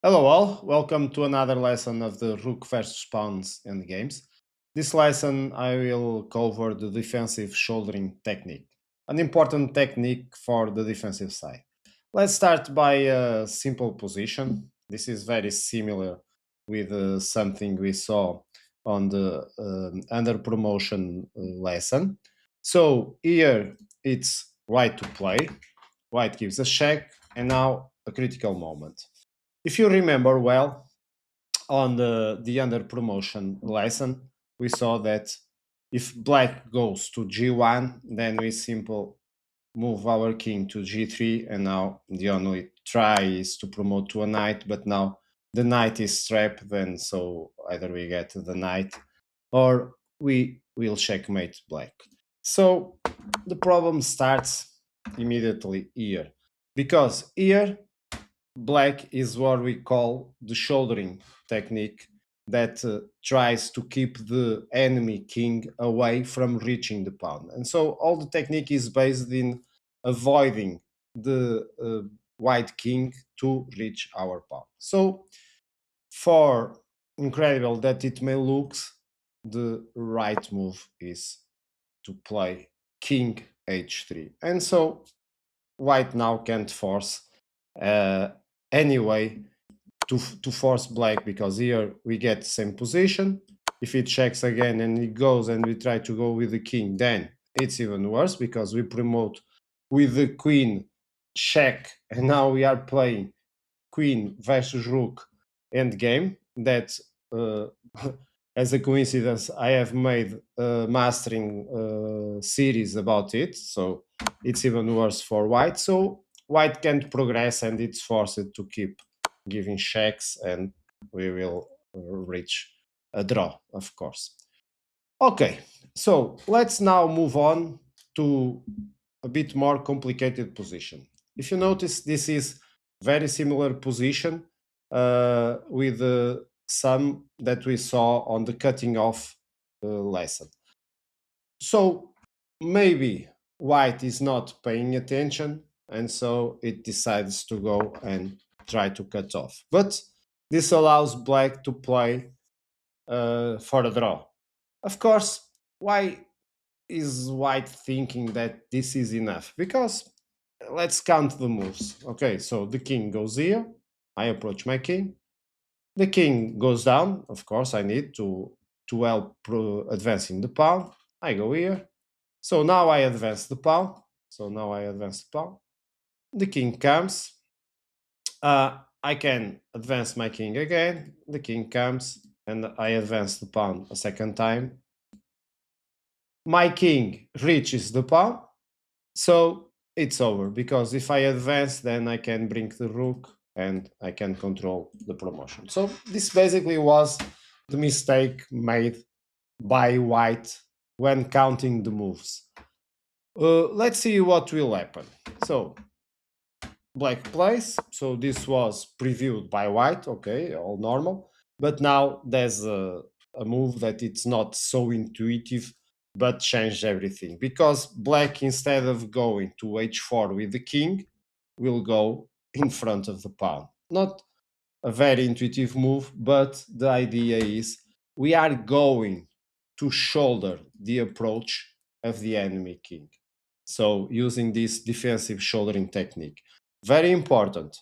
Hello all, welcome to another lesson of the Rook versus Pawns and games. This lesson I will cover the defensive shouldering technique, an important technique for the defensive side. Let's start by a simple position. This is very similar with something we saw on the under promotion lesson. So here it's white to play, white gives a check, and now a critical moment. If you remember well, on the under promotion lesson, we saw that if black goes to g1, then we simple move our king to g3, and now the only try is to promote to a knight, but now the knight is trapped, then so either we get the knight or we will checkmate black. So the problem starts immediately here, because here black is what we call the shouldering technique that tries to keep the enemy king away from reaching the pawn. And so all the technique is based in avoiding the white king to reach our pawn. So for incredible that it may look, the right move is to play king h3. And so white now can't force uh, anyway to force black, because here we get the same position. If it checks again and it goes and we try to go with the king, then it's even worse because we promote with the queen check, and now we are playing queen versus rook endgame. That as a coincidence, I have made a mastering series about it, so it's even worse for white. So white can't progress and it's forced to keep giving checks, and we will reach a draw, of course. Okay, so let's now move on to a bit more complicated position. If you notice, this is very similar position with some that we saw on the cutting off lesson. So maybe white is not paying attention, and so it decides to go and try to cut off. But this allows black to play for a draw. Of course, why is white thinking that this is enough? Because let's count the moves. Okay, so the king goes here. I approach my king. The king goes down. Of course, I need to help advancing the pawn. I go here. So now I advance the pawn. The king comes. I can advance my king again. The king comes, and I advance the pawn a second time. My king reaches the pawn, so it's over, because if I advance, then I can bring the rook and I can control the promotion. So this basically was the mistake made by white when counting the moves. Let's see what will happen. So black plays. So this was previewed by white. Okay, all normal. But now there's a move that it's not so intuitive, but changed everything, because black, instead of going to h4 with the king, will go in front of the pawn. Not a very intuitive move, but the idea is we are going to shoulder the approach of the enemy king. So using this defensive shouldering technique, very important.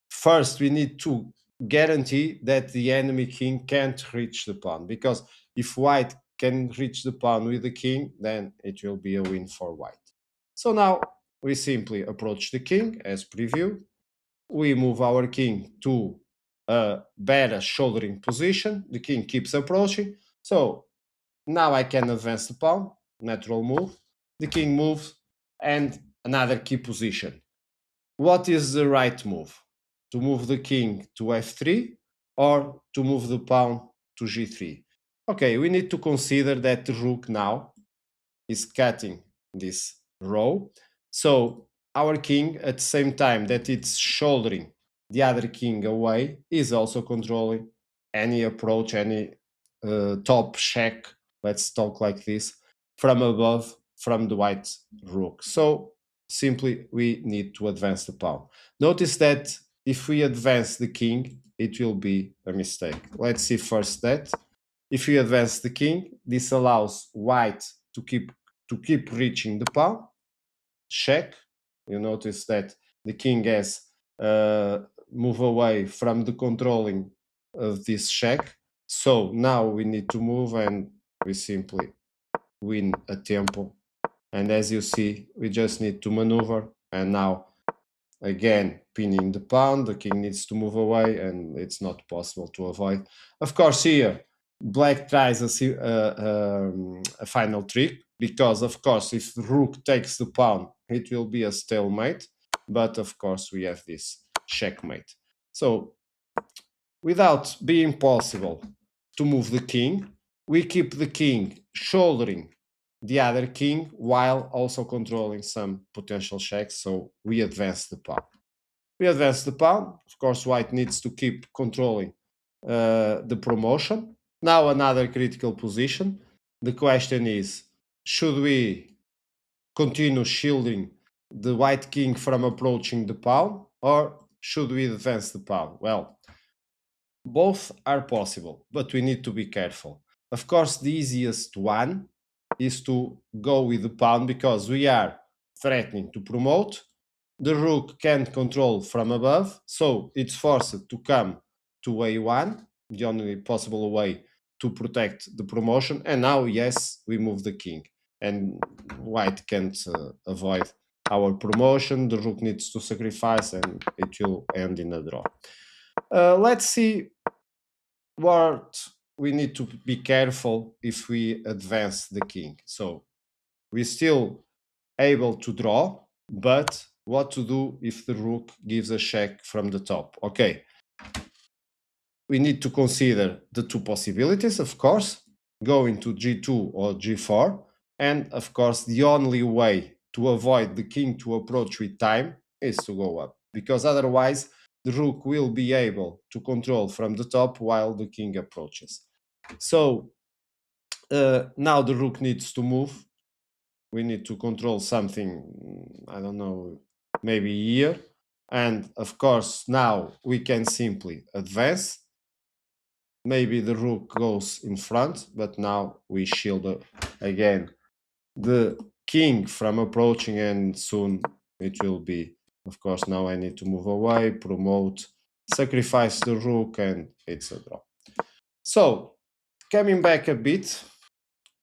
First, we need to guarantee that the enemy king can't reach the pawn, because if white can reach the pawn with the king, then it will be a win for white. So now we simply approach the king as previewed. We move our king to a better shouldering position. The king keeps approaching. So now I can advance the pawn, natural move. The king moves, and another key position. What is the right move? To move the king to f3 or to move the pawn to g3? Okay, we need to consider that the rook now is cutting this row. So our king, at the same time that it's shouldering the other king away, is also controlling any approach, any top check, let's talk like this, from above, from the white rook. So simply we need to advance the pawn. Notice that if we advance the king, it will be a mistake. Let's see first that if we advance the king, this allows white to keep reaching the pawn. Check. You notice that the king has move away from the controlling of this check. So now we need to move, and we simply win a tempo. And as you see, we just need to maneuver, and now again pinning the pawn, the king needs to move away, and it's not possible to avoid. Of course, here black tries a final trick, because of course if the rook takes the pawn, it will be a stalemate, but of course we have this checkmate. So without being possible to move the king, we keep the king shouldering the other king while also controlling some potential checks, so we advance the pawn. We advance the pawn. Of course, white needs to keep controlling the promotion. Now another critical position. The question is, should we continue shielding the white king from approaching the pawn, or should we advance the pawn? Well, both are possible, but we need to be careful. Of course, the easiest one is to go with the pawn, because we are threatening to promote. The rook can't control from above, so it's forced to come to a1, the only possible way to protect the promotion. And now, yes, we move the king, and white can't avoid our promotion. The rook needs to sacrifice, and it will end in a draw. Let's see what we need to be careful if we advance the king. So we're still able to draw, but what to do if the rook gives a check from the top? Okay, we need to consider the two possibilities, of course, going to g2 or g4, and of course the only way to avoid the king to approach with time is to go up, because otherwise the rook will be able to control from the top while the king approaches. So now the rook needs to move. We need to control something, I don't know, maybe here. And of course, now we can simply advance. Maybe the rook goes in front, but now we shield again the king from approaching, and soon it will be, of course, now I need to move away, promote, sacrifice the rook, and it's a draw. So, coming back a bit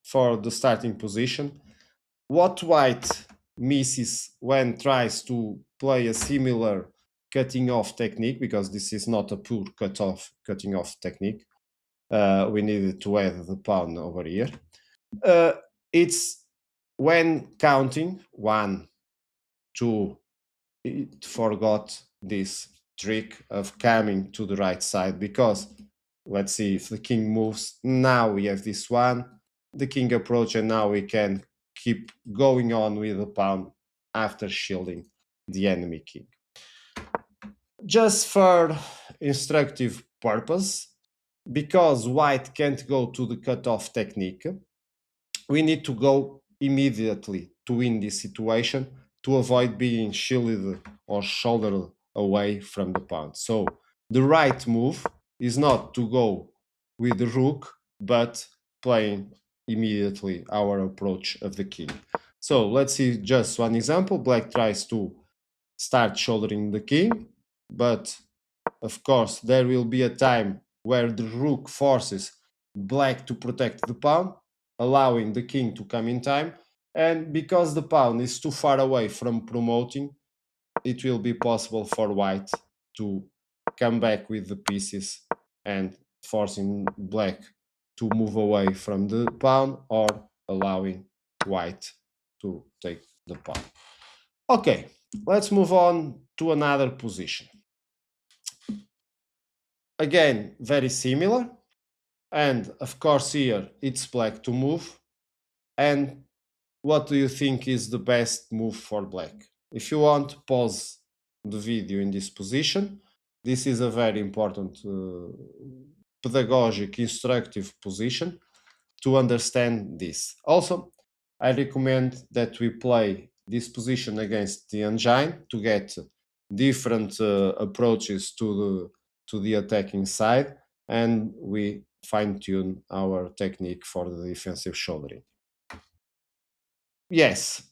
for the starting position, what white misses when tries to play a similar cutting off technique, because this is not a pure cutting off technique. We needed to add the pawn over here. It's when counting 1, 2, it forgot this trick of coming to the right side, because let's see, if the king moves, now we have this one, the king approach, and now we can keep going on with the pawn after shielding the enemy king. Just for instructive purpose, because white can't go to the cutoff technique, we need to go immediately to win this situation to avoid being shielded or shouldered away from the pawn. So the right move is not to go with the rook, but playing immediately our approach of the king. So let's see just one example. Black tries to start shouldering the king, but of course there will be a time where the rook forces black to protect the pawn, allowing the king to come in time. And because the pawn is too far away from promoting, it will be possible for white to come back with the pieces and forcing black to move away from the pawn, or allowing white to take the pawn. Okay, let's move on to another position. Again, very similar. And of course here it's black to move. And what do you think is the best move for black? If you want, pause the video in this position. This is a very important pedagogic, instructive position to understand this. Also, I recommend that we play this position against the engine to get different approaches to to the attacking side, and we fine-tune our technique for the defensive shouldering. Yes,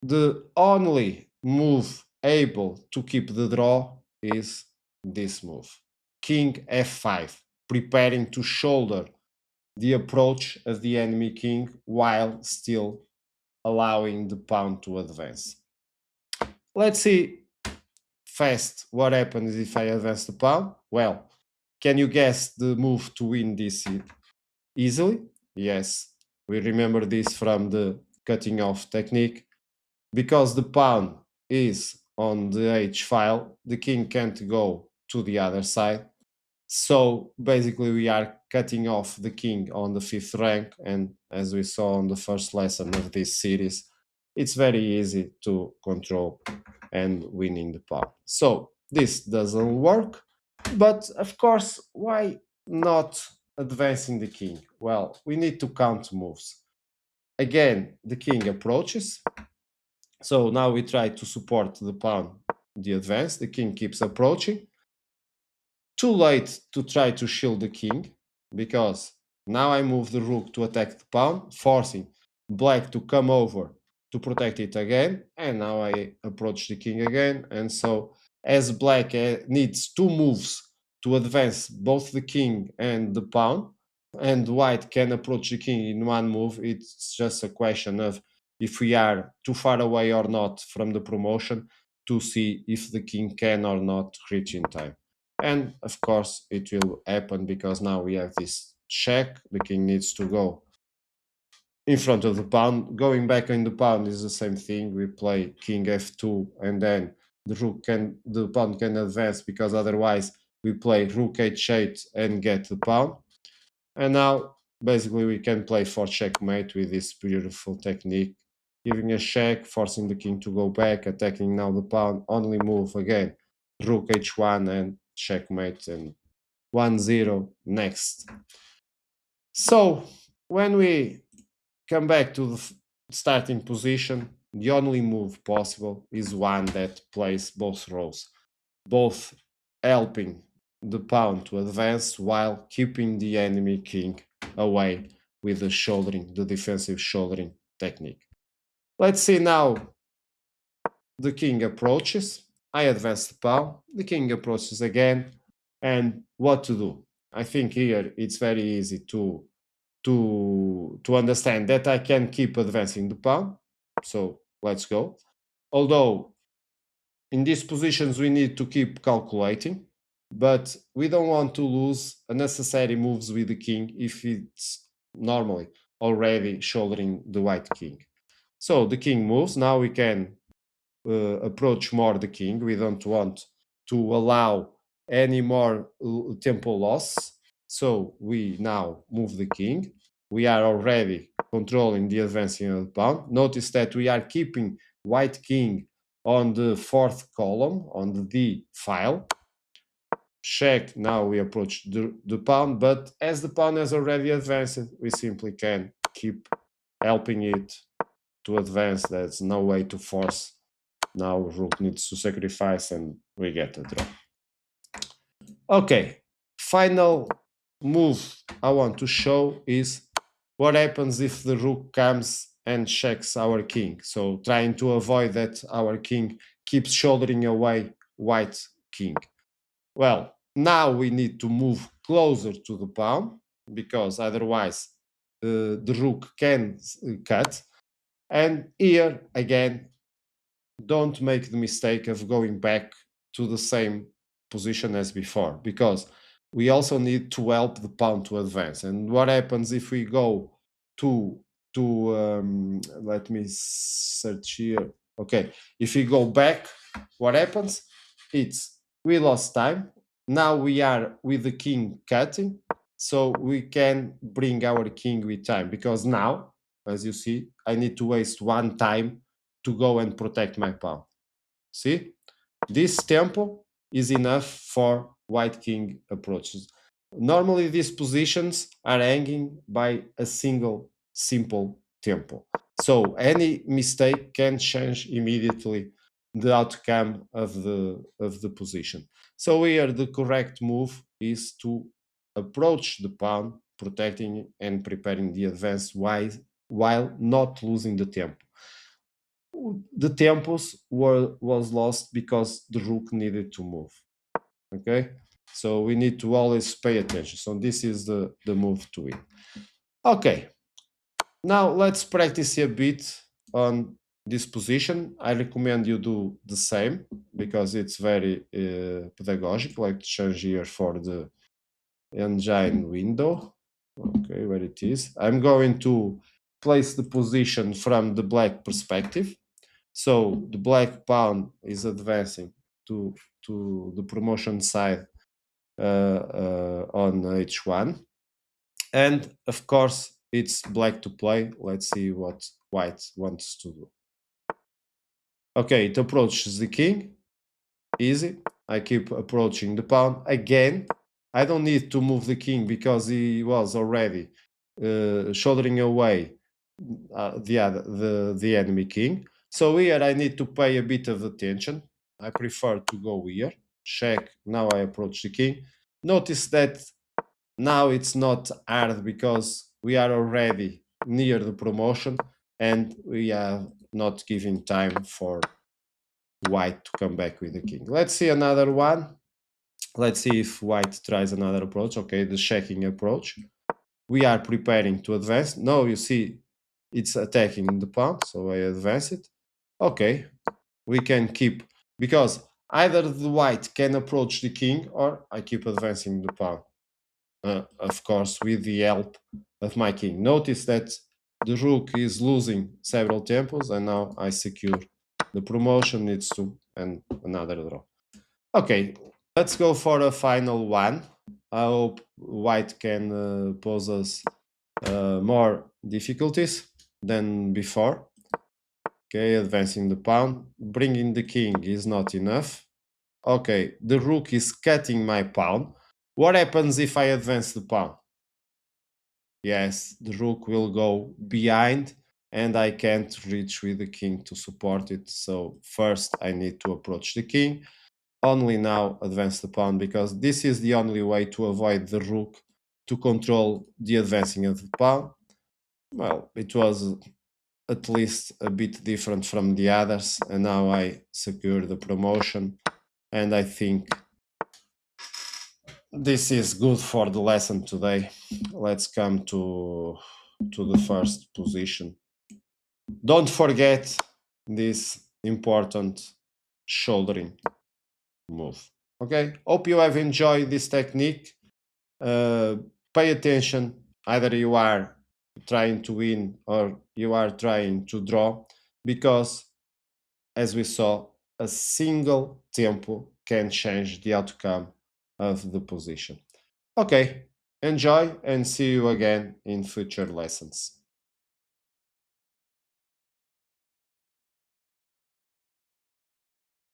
the only move able to keep the draw is this move. King f5, preparing to shoulder the approach of the enemy king while still allowing the pawn to advance. Let's see fast what happens if I advance the pawn. Well, can you guess the move to win this easily? Yes, we remember this from the cutting off technique. Because the pawn is on the h file, the king can't go to the other side. So basically we are cutting off the king on the 5th rank, and as we saw on the first lesson of this series, it's very easy to control and winning the pawn. So this doesn't work, but of course, why not advancing the king? Well, we need to count moves. Again, the king approaches, so now we try to support the pawn, the advance. The king keeps approaching. Too late to try to shield the king, because now I move the rook to attack the pawn, forcing black to come over to protect it again. And now I approach the king again. And so as black needs two moves to advance both the king and the pawn, and white can approach the king in one move, it's just a question of if we are too far away or not from the promotion to see if the king can or not reach in time. And of course it will happen, because now we have this check. The king needs to go in front of the pawn. Going back in the pawn is the same thing. We play king f2, and then the pawn can advance, because otherwise we play rook h8 and get the pawn. And now basically we can play for checkmate with this beautiful technique, giving a check, forcing the king to go back, attacking now the pawn, only move again, rook h1 and checkmate, and 1-0 next. So when we come back to the starting position, the only move possible is one that plays both rows, both helping the pawn to advance while keeping the enemy king away with the shouldering, the defensive shouldering technique. Let's see now. The king approaches, I advance the pawn, the king approaches again, and what to do? I think here it's very easy to understand that I can keep advancing the pawn. So let's go. Although in these positions we need to keep calculating, but we don't want to lose unnecessary moves with the king if it's normally already shouldering the white king. So the king moves. Now we can approach more the king. We don't want to allow any more tempo loss. So we now move the king. We are already controlling the advancing of the pawn. Notice that we are keeping white king on the 4th column, on the D file. Check, now we approach the pawn, but as the pawn has already advanced, we simply can keep helping it to advance. There's no way to force. Now rook needs to sacrifice, and we get a draw. Okay, final move I want to show is what happens if the rook comes and checks our king. So trying to avoid that our king keeps shouldering away white king. Well, now we need to move closer to the pawn, because otherwise the rook can cut. And here again, don't make the mistake of going back to the same position as before, because we also need to help the pawn to advance. And what happens if we go to let me search here. Okay, if we go back, what happens? It's we lost time. Now we are with the king cutting, so we can bring our king with time, because now, as you see, I need to waste one time to go and protect my pawn. See, this tempo is enough for white king approaches. Normally these positions are hanging by a single simple tempo, so any mistake can change immediately the outcome of the position. So here the correct move is to approach the pawn, protecting and preparing the advance while not losing the tempo. The tempos was lost because the rook needed to move. Okay, so we need to always pay attention. So this is the move to win. Okay, now let's practice a bit on this position. I recommend you do the same because it's very pedagogic. Like change here for the engine window. Okay, where it is. I'm going to place the position from the black perspective. So the black pawn is advancing to the promotion side on h1. And of course, it's black to play. Let's see what white wants to do. Okay, it approaches the king. Easy. I keep approaching the pawn. Again, I don't need to move the king because he was already shouldering away the enemy king. So here I need to pay a bit of attention. I prefer to go here. Check. Now I approach the king. Notice that now it's not hard because we are already near the promotion and we are not giving time for white to come back with the king. Let's see another one. Let's see if white tries another approach. Okay, the checking approach. We are preparing to advance. Now you see it's attacking the pawn, so I advance it. Okay, we can keep, because either the white can approach the king or I keep advancing the pawn. Of course, with the help of my king. Notice that the rook is losing several tempos, and now I secure the promotion. Needs to, and another draw. Okay, let's go for a final one. I hope white can pose us more difficulties than before. Okay, advancing the pawn. Bringing the king is not enough. Okay, the rook is cutting my pawn. What happens if I advance the pawn? Yes, the rook will go behind and I can't reach with the king to support it. So first I need to approach the king. Only now advance the pawn because this is the only way to avoid the rook to control the advancing of the pawn. Well, it was at least a bit different from the others, and now I secure the promotion, and I think this is good for the lesson today. Let's come to the first position. Don't forget this important shouldering move. Okay, hope you have enjoyed this technique. Pay attention, either you are trying to win or you are trying to draw, because as we saw, a single tempo can change the outcome of the position. Okay, enjoy and see you again in future lessons.